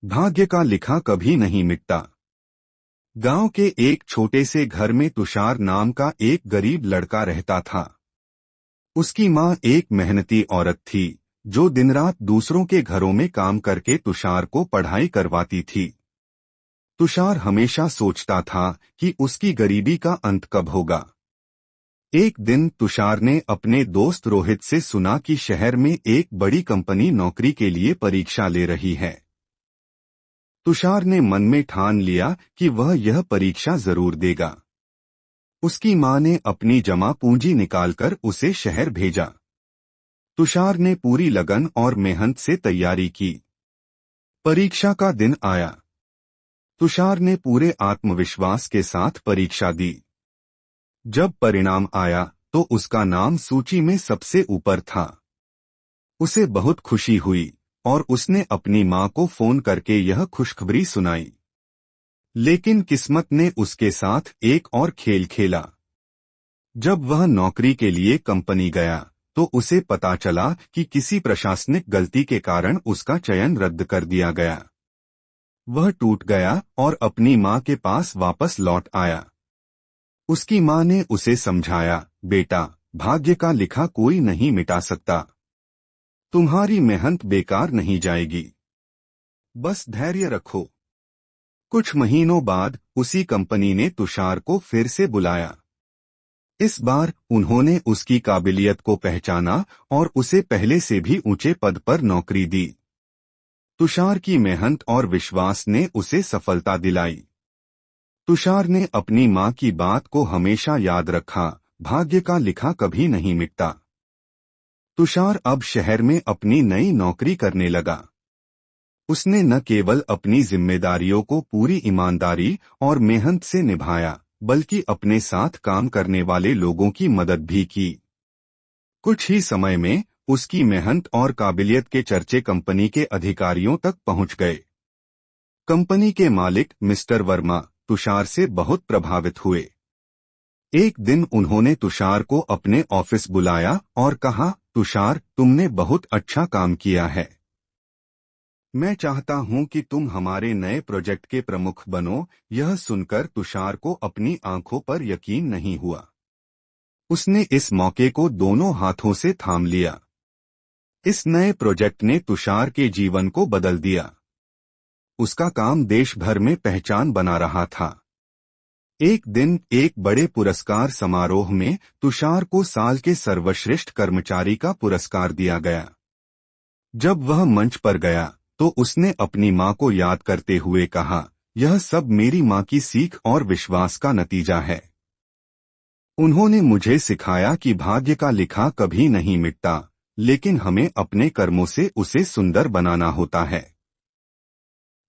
भाग्य का लिखा कभी नहीं मिटता। गांव के एक छोटे से घर में तुषार नाम का एक गरीब लड़का रहता था। उसकी माँ एक मेहनती औरत थी जो दिन रात दूसरों के घरों में काम करके तुषार को पढ़ाई करवाती थी। तुषार हमेशा सोचता था कि उसकी गरीबी का अंत कब होगा। एक दिन तुषार ने अपने दोस्त रोहित से सुना कि शहर में एक बड़ी कंपनी नौकरी के लिए परीक्षा ले रही है। तुषार ने मन में ठान लिया कि वह यह परीक्षा जरूर देगा। उसकी मां ने अपनी जमा पूंजी निकालकर उसे शहर भेजा। तुषार ने पूरी लगन और मेहनत से तैयारी की। परीक्षा का दिन आया। तुषार ने पूरे आत्मविश्वास के साथ परीक्षा दी। जब परिणाम आया तो उसका नाम सूची में सबसे ऊपर था। उसे बहुत खुशी हुई और उसने अपनी मां को फोन करके यह खुशखबरी सुनाई। लेकिन किस्मत ने उसके साथ एक और खेल खेला। जब वह नौकरी के लिए कंपनी गया तो उसे पता चला कि किसी प्रशासनिक गलती के कारण उसका चयन रद्द कर दिया गया। वह टूट गया और अपनी मां के पास वापस लौट आया। उसकी मां ने उसे समझाया, बेटा, भाग्य का लिखा कोई नहीं मिटा सकता। तुम्हारी मेहनत बेकार नहीं जाएगी। बस धैर्य रखो। कुछ महीनों बाद उसी कंपनी ने तुषार को फिर से बुलाया। इस बार उन्होंने उसकी काबिलियत को पहचाना और उसे पहले से भी ऊंचे पद पर नौकरी दी। तुषार की मेहनत और विश्वास ने उसे सफलता दिलाई। तुषार ने अपनी मां की बात को हमेशा याद रखा, भाग्य का लिखा कभी नहीं मिटता। तुषार अब शहर में अपनी नई नौकरी करने लगा। उसने न केवल अपनी जिम्मेदारियों को पूरी ईमानदारी और मेहनत से निभाया, बल्कि अपने साथ काम करने वाले लोगों की मदद भी की। कुछ ही समय में उसकी मेहनत और काबिलियत के चर्चे कंपनी के अधिकारियों तक पहुंच गए। कंपनी के मालिक मिस्टर वर्मा तुषार से बहुत प्रभावित हुए। एक दिन उन्होंने तुषार को अपने ऑफिस बुलाया और कहा, तुषार, तुमने बहुत अच्छा काम किया है। मैं चाहता हूं कि तुम हमारे नए प्रोजेक्ट के प्रमुख बनो। यह सुनकर तुषार को अपनी आंखों पर यकीन नहीं हुआ। उसने इस मौके को दोनों हाथों से थाम लिया। इस नए प्रोजेक्ट ने तुषार के जीवन को बदल दिया। उसका काम देश भर में पहचान बना रहा था। एक दिन एक बड़े पुरस्कार समारोह में तुषार को साल के सर्वश्रेष्ठ कर्मचारी का पुरस्कार दिया गया। जब वह मंच पर गया तो उसने अपनी मां को याद करते हुए कहा, यह सब मेरी मां की सीख और विश्वास का नतीजा है। उन्होंने मुझे सिखाया कि भाग्य का लिखा कभी नहीं मिटता, लेकिन हमें अपने कर्मों से उसे सुंदर बनाना होता है।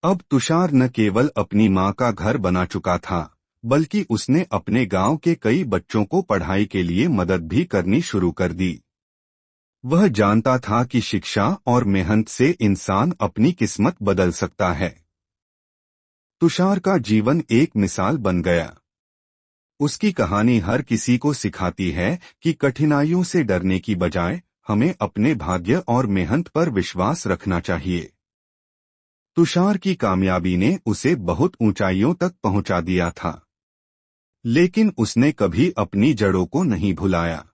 अब तुषार न केवल अपनी मां का घर बना चुका था, बल्कि उसने अपने गांव के कई बच्चों को पढ़ाई के लिए मदद भी करनी शुरू कर दी। वह जानता था कि शिक्षा और मेहनत से इंसान अपनी किस्मत बदल सकता है। तुषार का जीवन एक मिसाल बन गया। उसकी कहानी हर किसी को सिखाती है कि कठिनाइयों से डरने की बजाय हमें अपने भाग्य और मेहनत पर विश्वास रखना चाहिए। तुषार की कामयाबी ने उसे बहुत ऊंचाइयों तक पहुंचा दिया था, लेकिन उसने कभी अपनी जड़ों को नहीं भुलाया।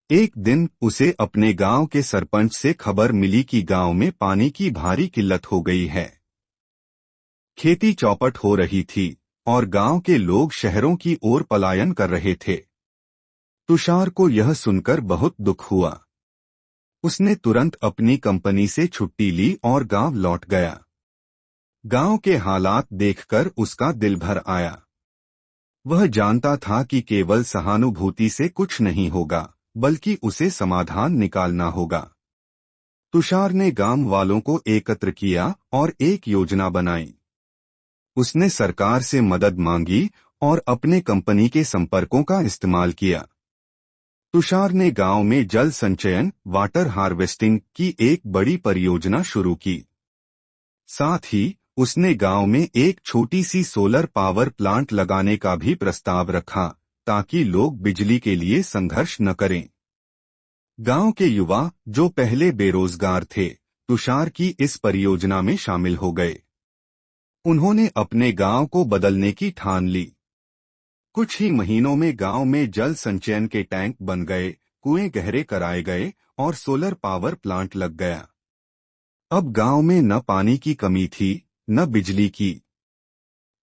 एक दिन उसे अपने गांव के सरपंच से खबर मिली कि गांव में पानी की भारी किल्लत हो गई है। खेती चौपट हो रही थी और गांव के लोग शहरों की ओर पलायन कर रहे थे। तुषार को यह सुनकर बहुत दुख हुआ। उसने तुरंत अपनी कंपनी से छुट्टी ली और गांव लौट गया। गांव के हालात देखकर उसका दिल भर आया। वह जानता था कि केवल सहानुभूति से कुछ नहीं होगा, बल्कि उसे समाधान निकालना होगा। तुषार ने गांव वालों को एकत्र किया और एक योजना बनाई। उसने सरकार से मदद मांगी और अपने कंपनी के संपर्कों का इस्तेमाल किया। तुषार ने गांव में जल संचयन, वाटर हार्वेस्टिंग की एक बड़ी परियोजना शुरू की। साथ ही उसने गांव में एक छोटी सी सोलर पावर प्लांट लगाने का भी प्रस्ताव रखा, ताकि लोग बिजली के लिए संघर्ष न करें। गांव के युवा जो पहले बेरोजगार थे, तुषार की इस परियोजना में शामिल हो गए। उन्होंने अपने गांव को बदलने की ठान ली। कुछ ही महीनों में गांव में जल संचयन के टैंक बन गए, कुएं गहरे कराए गए और सोलर पावर प्लांट लग गया। अब गांव में न पानी की कमी थी, न बिजली की।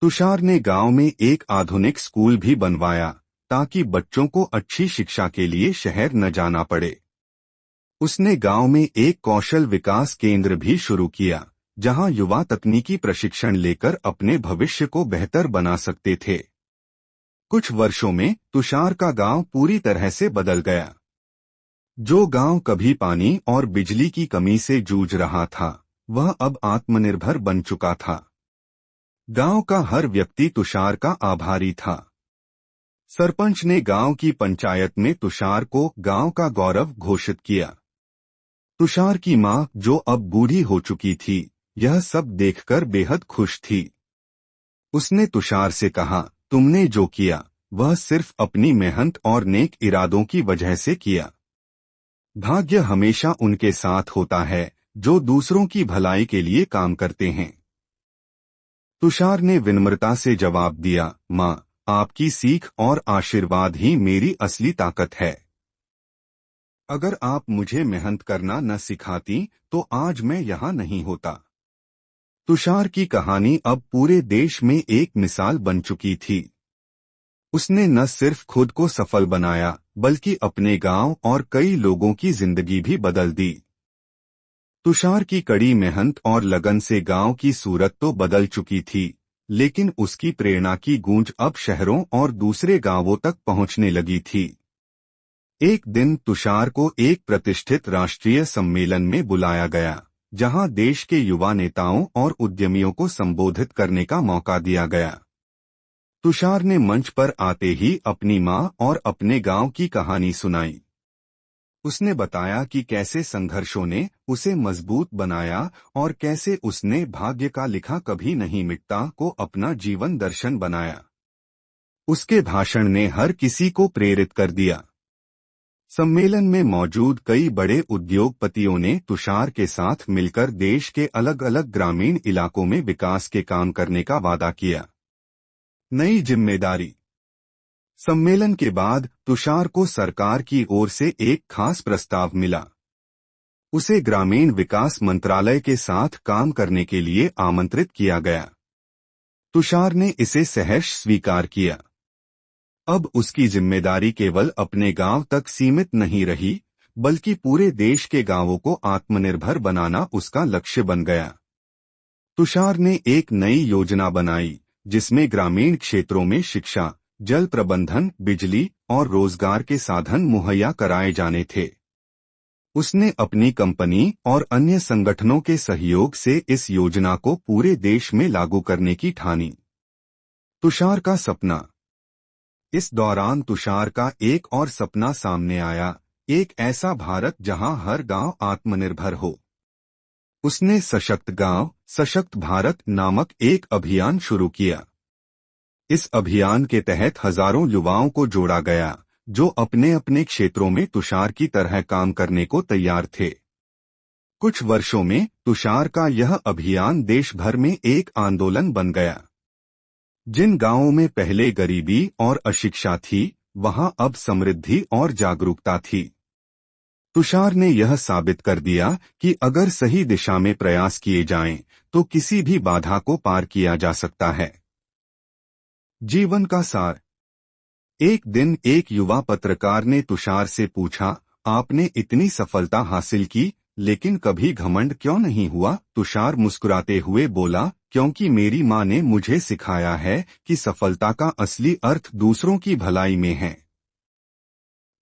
तुषार ने गांव में एक आधुनिक स्कूल भी बनवाया ताकि बच्चों को अच्छी शिक्षा के लिए शहर न जाना पड़े। उसने गांव में एक कौशल विकास केंद्र भी शुरू किया, जहां युवा तकनीकी प्रशिक्षण लेकर अपने भविष्य को बेहतर बना सकते थे। कुछ वर्षों में तुषार का गांव पूरी तरह से बदल गया। जो गांव कभी पानी और बिजली की कमी से जूझ रहा था, वह अब आत्मनिर्भर बन चुका था। गांव का हर व्यक्ति तुषार का आभारी था। सरपंच ने गांव की पंचायत में तुषार को गांव का गौरव घोषित किया। तुषार की मां, जो अब बूढ़ी हो चुकी थी, यह सब देखकर बेहद खुश थी। उसने तुषार से कहा, तुमने जो किया वह सिर्फ अपनी मेहनत और नेक इरादों की वजह से किया। भाग्य हमेशा उनके साथ होता है जो दूसरों की भलाई के लिए काम करते हैं। तुषार ने विनम्रता से जवाब दिया, मां, आपकी सीख और आशीर्वाद ही मेरी असली ताकत है। अगर आप मुझे मेहनत करना न सिखाती तो आज मैं यहाँ नहीं होता। तुषार की कहानी अब पूरे देश में एक मिसाल बन चुकी थी। उसने न सिर्फ खुद को सफल बनाया, बल्कि अपने गांव और कई लोगों की जिंदगी भी बदल दी। तुषार की कड़ी मेहनत और लगन से गांव की सूरत तो बदल चुकी थी, लेकिन उसकी प्रेरणा की गूंज अब शहरों और दूसरे गांवों तक पहुंचने लगी थी। एक दिन तुषार को एक प्रतिष्ठित राष्ट्रीय सम्मेलन में बुलाया गया, जहां देश के युवा नेताओं और उद्यमियों को संबोधित करने का मौका दिया गया। तुषार ने मंच पर आते ही अपनी मां और अपने गांव की कहानी सुनाई। उसने बताया कि कैसे संघर्षों ने उसे मजबूत बनाया और कैसे उसने भाग्य का लिखा कभी नहीं मिटता को अपना जीवन दर्शन बनाया। उसके भाषण ने हर किसी को प्रेरित कर दिया। सम्मेलन में मौजूद कई बड़े उद्योगपतियों ने तुषार के साथ मिलकर देश के अलग अलग ग्रामीण इलाकों में विकास के काम करने का वादा किया। नई जिम्मेदारी। सम्मेलन के बाद तुषार को सरकार की ओर से एक खास प्रस्ताव मिला। उसे ग्रामीण विकास मंत्रालय के साथ काम करने के लिए आमंत्रित किया गया। तुषार ने इसे सहर्ष स्वीकार किया। अब उसकी जिम्मेदारी केवल अपने गांव तक सीमित नहीं रही, बल्कि पूरे देश के गांवों को आत्मनिर्भर बनाना उसका लक्ष्य बन गया। तुषार ने एक नई योजना बनाई, जिसमें ग्रामीण क्षेत्रों में शिक्षा, जल प्रबंधन, बिजली और रोजगार के साधन मुहैया कराए जाने थे। उसने अपनी कंपनी और अन्य संगठनों के सहयोग से इस योजना को पूरे देश में लागू करने की ठानी। तुषार का सपना। इस दौरान तुषार का एक और सपना सामने आया, एक ऐसा भारत जहां हर गांव आत्मनिर्भर हो। उसने सशक्त गांव, सशक्त भारत नामक एक अभियान शुरू किया। इस अभियान के तहत हजारों युवाओं को जोड़ा गया, जो अपने अपने क्षेत्रों में तुषार की तरह काम करने को तैयार थे। कुछ वर्षों में तुषार का यह अभियान देश भर में एक आंदोलन बन गया। जिन गांवों में पहले गरीबी और अशिक्षा थी, वहां अब समृद्धि और जागरूकता थी। तुषार ने यह साबित कर दिया कि अगर सही दिशा में प्रयास किए जाएं, तो किसी भी बाधा को पार किया जा सकता है। जीवन का सार। एक दिन एक युवा पत्रकार ने तुषार से पूछा, आपने इतनी सफलता हासिल की, लेकिन कभी घमंड क्यों नहीं हुआ? तुषार मुस्कुराते हुए बोला, क्योंकि मेरी मां ने मुझे सिखाया है कि सफलता का असली अर्थ दूसरों की भलाई में है।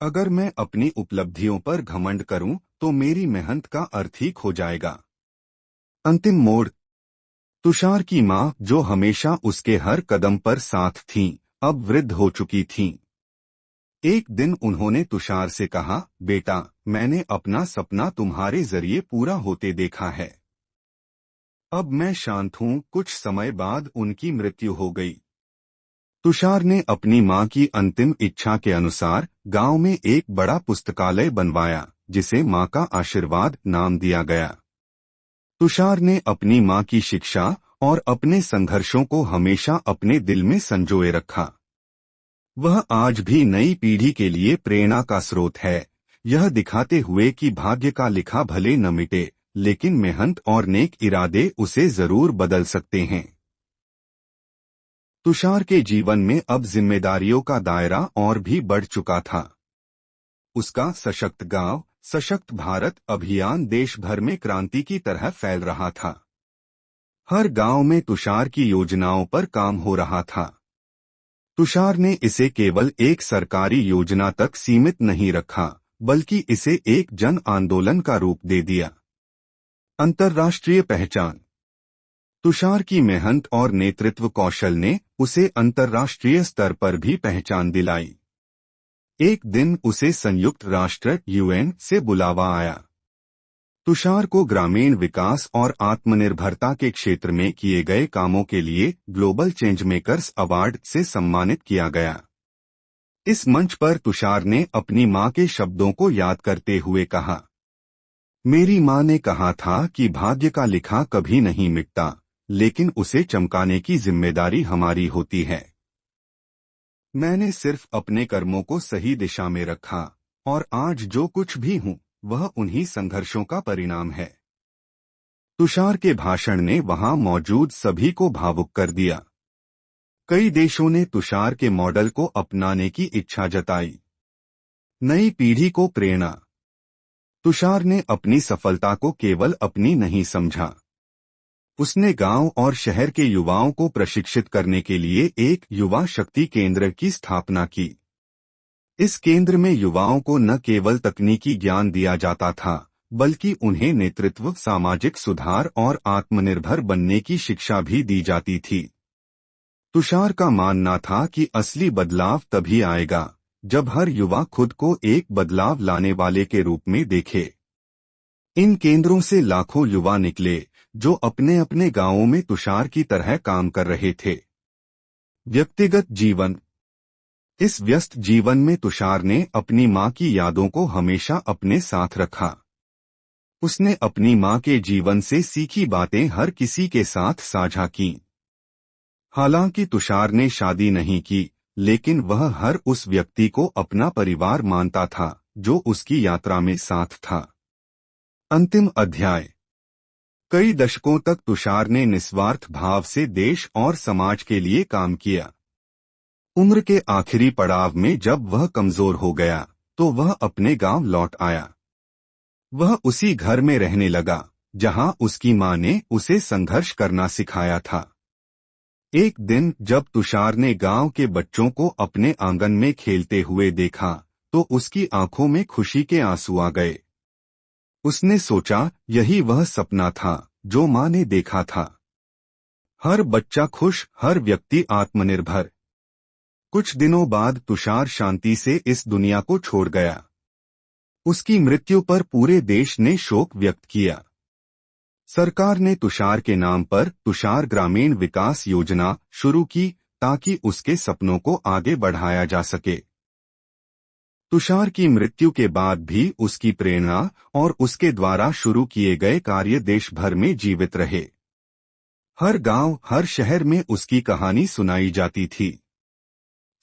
अगर मैं अपनी उपलब्धियों पर घमंड करूं, तो मेरी मेहनत का अर्थ ही खो जाएगा। अंतिम मोड़। तुषार की मां, जो हमेशा उसके हर कदम पर साथ थीं, अब वृद्ध हो चुकी थीं। एक दिन उन्होंने तुषार से कहा, बेटा, मैंने अपना सपना तुम्हारे जरिए पूरा होते देखा है। अब मैं शांत हूं। कुछ समय बाद उनकी मृत्यु हो गई। तुषार ने अपनी मां की अंतिम इच्छा के अनुसार गांव में एक बड़ा पुस्तकालय बनवाया, जिसे मां का आशीर्वाद नाम दिया गया। तुषार ने अपनी मां की शिक्षा और अपने संघर्षों को हमेशा अपने दिल में संजोए रखा। वह आज भी नई पीढ़ी के लिए प्रेरणा का स्रोत है, यह दिखाते हुए कि भाग्य का लिखा भले न मिटे, लेकिन मेहनत और नेक इरादे उसे जरूर बदल सकते हैं। तुषार के जीवन में अब जिम्मेदारियों का दायरा और भी बढ़ चुका था। उसका सशक्त गांव, सशक्त भारत अभियान देश भर में क्रांति की तरह फैल रहा था। हर गांव में तुषार की योजनाओं पर काम हो रहा था। तुषार ने इसे केवल एक सरकारी योजना तक सीमित नहीं रखा, बल्कि इसे एक जन आंदोलन का रूप दे दिया। अंतर्राष्ट्रीय पहचान। तुषार की मेहनत और नेतृत्व कौशल ने उसे अंतर्राष्ट्रीय स्तर पर भी पहचान दिलाई। एक दिन उसे संयुक्त राष्ट्र यूएन से बुलावा आया। तुषार को ग्रामीण विकास और आत्मनिर्भरता के क्षेत्र में किए गए कामों के लिए ग्लोबल चेंज मेकर्स अवार्ड से सम्मानित किया गया। इस मंच पर तुषार ने अपनी मां के शब्दों को याद करते हुए कहा, मेरी मां ने कहा था कि भाग्य का लिखा कभी नहीं मिटता, लेकिन उसे चमकाने की जिम्मेदारी हमारी होती है। मैंने सिर्फ अपने कर्मों को सही दिशा में रखा, और आज जो कुछ भी हूं वह उन्हीं संघर्षों का परिणाम है। तुषार के भाषण ने वहां मौजूद सभी को भावुक कर दिया। कई देशों ने तुषार के मॉडल को अपनाने की इच्छा जताई। नई पीढ़ी को प्रेरणा। तुषार ने अपनी सफलता को केवल अपनी नहीं समझा। उसने गांव और शहर के युवाओं को प्रशिक्षित करने के लिए एक युवा शक्ति केंद्र की स्थापना की। इस केंद्र में युवाओं को न केवल तकनीकी ज्ञान दिया जाता था, बल्कि उन्हें नेतृत्व, सामाजिक सुधार और आत्मनिर्भर बनने की शिक्षा भी दी जाती थी। तुषार का मानना था कि असली बदलाव तभी आएगा जब हर युवा खुद को एक बदलाव लाने वाले के रूप में देखे। इन केंद्रों से लाखों युवा निकले जो अपने अपने गांवों में तुषार की तरह काम कर रहे थे। व्यक्तिगत जीवन। इस व्यस्त जीवन में तुषार ने अपनी मां की यादों को हमेशा अपने साथ रखा। उसने अपनी मां के जीवन से सीखी बातें हर किसी के साथ साझा की। हालांकि तुषार ने शादी नहीं की, लेकिन वह हर उस व्यक्ति को अपना परिवार मानता था जो उसकी यात्रा में साथ था। अंतिम अध्याय। कई दशकों तक तुषार ने निस्वार्थ भाव से देश और समाज के लिए काम किया। उम्र के आखिरी पड़ाव में जब वह कमजोर हो गया, तो वह अपने गांव लौट आया। वह उसी घर में रहने लगा जहां उसकी मां ने उसे संघर्ष करना सिखाया था। एक दिन जब तुषार ने गांव के बच्चों को अपने आंगन में खेलते हुए देखा, तो उसकी आंखों में खुशी के आंसू आ गए। उसने सोचा, यही वह सपना था जो मां ने देखा था। हर बच्चा खुश, हर व्यक्ति आत्मनिर्भर। कुछ दिनों बाद तुषार शांति से इस दुनिया को छोड़ गया। उसकी मृत्यु पर पूरे देश ने शोक व्यक्त किया। सरकार ने तुषार के नाम पर तुषार ग्रामीण विकास योजना शुरू की ताकि उसके सपनों को आगे बढ़ाया जा सके। तुषार की मृत्यु के बाद भी उसकी प्रेरणा और उसके द्वारा शुरू किए गए कार्य देश भर में जीवित रहे। हर गांव, हर शहर में उसकी कहानी सुनाई जाती थी।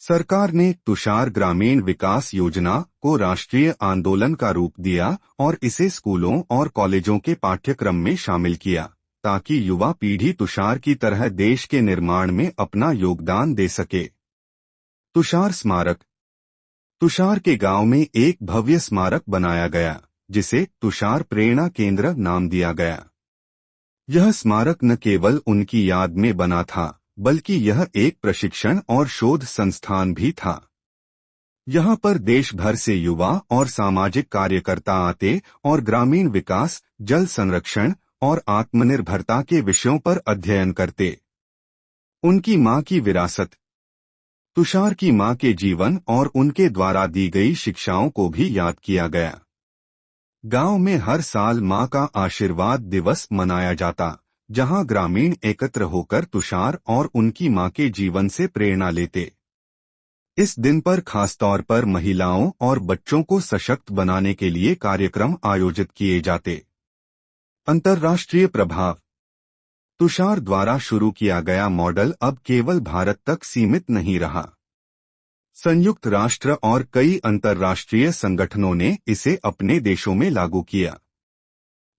सरकार ने तुषार ग्रामीण विकास योजना को राष्ट्रीय आंदोलन का रूप दिया और इसे स्कूलों और कॉलेजों के पाठ्यक्रम में शामिल किया, ताकि युवा पीढ़ी तुषार की तरह देश के निर्माण में अपना योगदान दे सके। तुषार स्मारक। तुषार के गांव में एक भव्य स्मारक बनाया गया, जिसे तुषार प्रेरणा केंद्र नाम दिया गया। यह स्मारक न केवल उनकी याद में बना था, बल्कि यह एक प्रशिक्षण और शोध संस्थान भी था। यहाँ पर देश भर से युवा और सामाजिक कार्यकर्ता आते और ग्रामीण विकास, जल संरक्षण और आत्मनिर्भरता के विषयों पर अध्ययन करते। उनकी मां की विरासत। तुषार की मां के जीवन और उनके द्वारा दी गई शिक्षाओं को भी याद किया गया। गांव में हर साल मां का आशीर्वाद दिवस मनाया जाता, जहां ग्रामीण एकत्र होकर तुषार और उनकी मां के जीवन से प्रेरणा लेते। इस दिन पर खासतौर पर महिलाओं और बच्चों को सशक्त बनाने के लिए कार्यक्रम आयोजित किए जाते। अंतर्राष्ट्रीय प्रभाव। तुषार द्वारा शुरू किया गया मॉडल अब केवल भारत तक सीमित नहीं रहा। संयुक्त राष्ट्र और कई अंतर्राष्ट्रीय संगठनों ने इसे अपने देशों में लागू किया।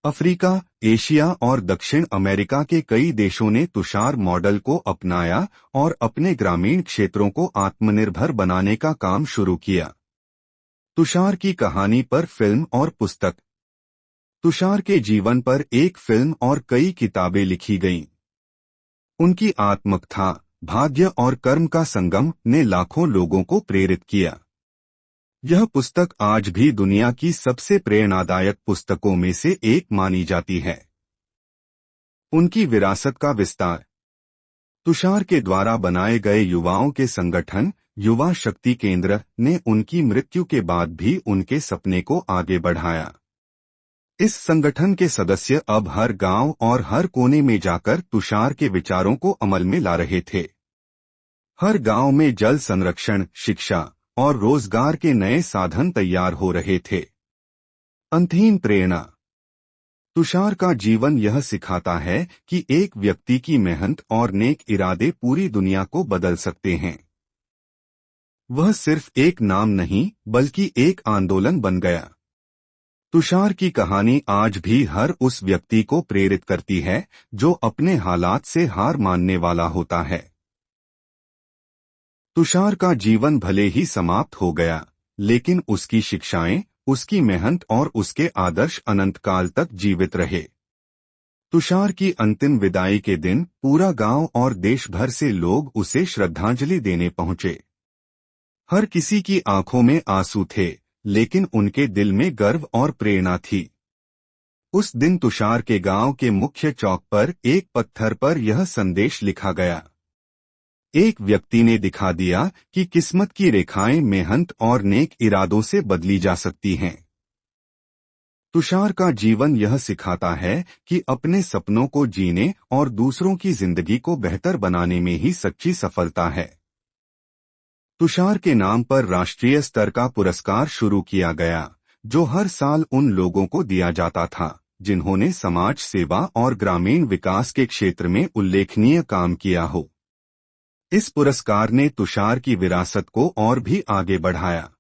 अफ्रीका, एशिया और दक्षिण अमेरिका के कई देशों ने तुषार मॉडल को अपनाया और अपने ग्रामीण क्षेत्रों को आत्मनिर्भर बनाने का काम शुरू किया। तुषार की कहानी पर फिल्म और पुस्तक। तुषार के जीवन पर एक फिल्म और कई किताबें लिखी गईं। उनकी आत्मकथा भाग्य और कर्म का संगम ने लाखों लोगों को प्रेरित किया। यह पुस्तक आज भी दुनिया की सबसे प्रेरणादायक पुस्तकों में से एक मानी जाती है। उनकी विरासत का विस्तार। तुषार के द्वारा बनाए गए युवाओं के संगठन युवा शक्ति केंद्र ने उनकी मृत्यु के बाद भी उनके सपने को आगे बढ़ाया। इस संगठन के सदस्य अब हर गांव और हर कोने में जाकर तुषार के विचारों को अमल में ला रहे थे। हर गांव में जल संरक्षण, शिक्षा और रोजगार के नए साधन तैयार हो रहे थे। अंतहीन प्रेरणा। तुषार का जीवन यह सिखाता है कि एक व्यक्ति की मेहनत और नेक इरादे पूरी दुनिया को बदल सकते हैं। वह सिर्फ एक नाम नहीं बल्कि एक आंदोलन बन गया। तुषार की कहानी आज भी हर उस व्यक्ति को प्रेरित करती है जो अपने हालात से हार मानने वाला होता है। तुषार का जीवन भले ही समाप्त हो गया, लेकिन उसकी शिक्षाएं, उसकी मेहनत और उसके आदर्श अनंत काल तक जीवित रहे। तुषार की अंतिम विदाई के दिन पूरा गांव और देश भर से लोग उसे श्रद्धांजलि देने पहुंचे। हर किसी की आंखों में आंसू थे, लेकिन उनके दिल में गर्व और प्रेरणा थी। उस दिन तुषार के गांव के मुख्य चौक पर एक पत्थर पर यह संदेश लिखा गया। एक व्यक्ति ने दिखा दिया कि किस्मत की रेखाएं मेहनत और नेक इरादों से बदली जा सकती हैं। तुषार का जीवन यह सिखाता है कि अपने सपनों को जीने और दूसरों की जिंदगी को बेहतर बनाने में ही सच्ची सफलता है। तुषार के नाम पर राष्ट्रीय स्तर का पुरस्कार शुरू किया गया, जो हर साल उन लोगों को दिया जाता था जिन्होंने समाज सेवा और ग्रामीण विकास के क्षेत्र में उल्लेखनीय काम किया हो। इस पुरस्कार ने तुषार की विरासत को और भी आगे बढ़ाया।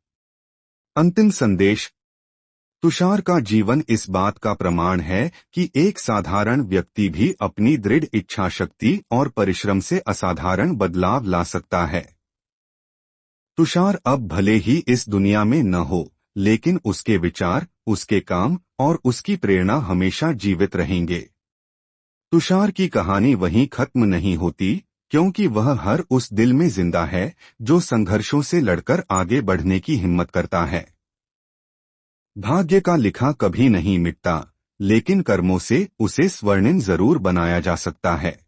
अंतिम संदेश। तुषार का जीवन इस बात का प्रमाण है कि एक साधारण व्यक्ति भी अपनी दृढ़ इच्छाशक्ति और परिश्रम से असाधारण बदलाव ला सकता है। तुषार अब भले ही इस दुनिया में न हो, लेकिन उसके विचार, उसके काम और उसकी प्रेरणा हमेशा जीवित रहेंगे। तुषार की कहानी वहीं खत्म नहीं होती, क्योंकि वह हर उस दिल में जिंदा है जो संघर्षों से लड़कर आगे बढ़ने की हिम्मत करता है। भाग्य का लिखा कभी नहीं मिटता, लेकिन कर्मों से उसे स्वर्णिम जरूर बनाया जा सकता है।